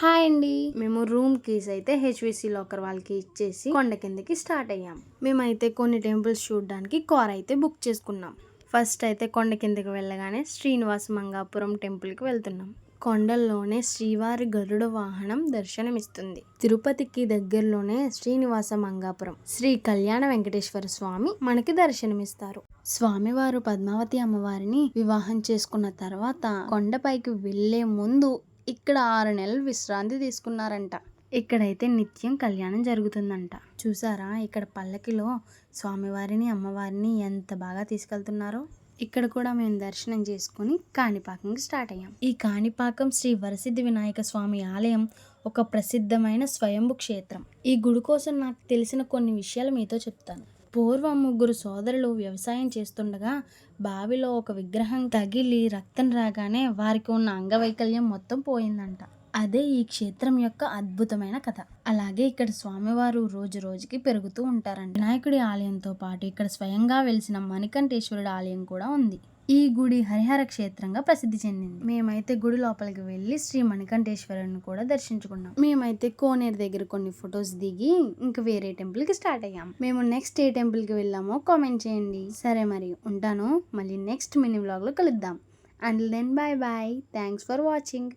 Hi అండి. మేము room keys అయితే హెచ్విసి లాకర్ వాళ్ళకి ఇచ్చేసి కొండ కిందకి స్టార్ట్ అయ్యాం. మేమైతే కొన్ని టెంపుల్స్ చూడడానికి కార్ అయితే బుక్ చేసుకున్నాం. ఫస్ట్ అయితే కొండ కిందకి వెళ్ళగానే శ్రీనివాస మంగాపురం టెంపుల్కి వెళ్తున్నాం. కొండల్లోనే శ్రీవారి గరుడ వాహనం దర్శనమిస్తుంది. తిరుపతికి దగ్గరలోనే శ్రీనివాస మంగాపురం శ్రీ కళ్యాణ వెంకటేశ్వర స్వామి మనకి దర్శనమిస్తారు. స్వామివారు పద్మావతి అమ్మవారిని వివాహం చేసుకున్న తర్వాత కొండపైకి వెళ్లే ముందు ఇక్కడ 6 నెలలు విశ్రాంతి తీసుకున్నారంట. ఇక్కడైతే నిత్యం కళ్యాణం జరుగుతుందంట. చూసారా ఇక్కడ పల్లకిలో స్వామివారిని అమ్మవారిని ఎంత బాగా తీసుకెళ్తున్నారో. ఇక్కడ కూడా మేము దర్శనం చేసుకుని కాణిపాకంకి స్టార్ట్ అయ్యాం. ఈ కాణిపాకం శ్రీ వరసిద్ధి వినాయక స్వామి ఆలయం ఒక ప్రసిద్ధమైన స్వయంభు క్షేత్రం. ఈ గుడి కోసం నాకు తెలిసిన కొన్ని విషయాలు మీతో చెప్తాను. పూర్వం 3 సోదరులు వ్యవసాయం చేస్తుండగా బావిలో ఒక విగ్రహం తగిలి రక్తం రాగానే వారికి ఉన్న అంగవైకల్యం మొత్తం పోయిందంట. అదే ఈ క్షేత్రం యొక్క అద్భుతమైన కథ. అలాగే ఇక్కడ స్వామివారు రోజు రోజుకి పెరుగుతూ ఉంటారంట. వినాయకుడి ఆలయంతో పాటు ఇక్కడ స్వయంగా వెలిసిన మణికంఠేశ్వరుడు ఆలయం కూడా ఉంది. ఈ గుడి హరిహర క్షేత్రంగా ప్రసిద్ధి చెందింది. మేమైతే గుడి లోపలికి వెళ్ళి శ్రీ మణికంఠేశ్వరుని కూడా దర్శించుకున్నాం. మేమైతే కోనేరు దగ్గర కొన్ని ఫొటోస్ దిగి ఇంకా వేరే టెంపుల్ కి స్టార్ట్ అయ్యాం. మేము నెక్స్ట్ ఏ టెంపుల్ కి వెళ్ళామో కామెంట్ చేయండి. సరే మరి ఉంటాను. మళ్ళీ నెక్స్ట్ మినీ వ్లాగ్ లో కలుద్దాం. Until then bye bye. Thanks for watching.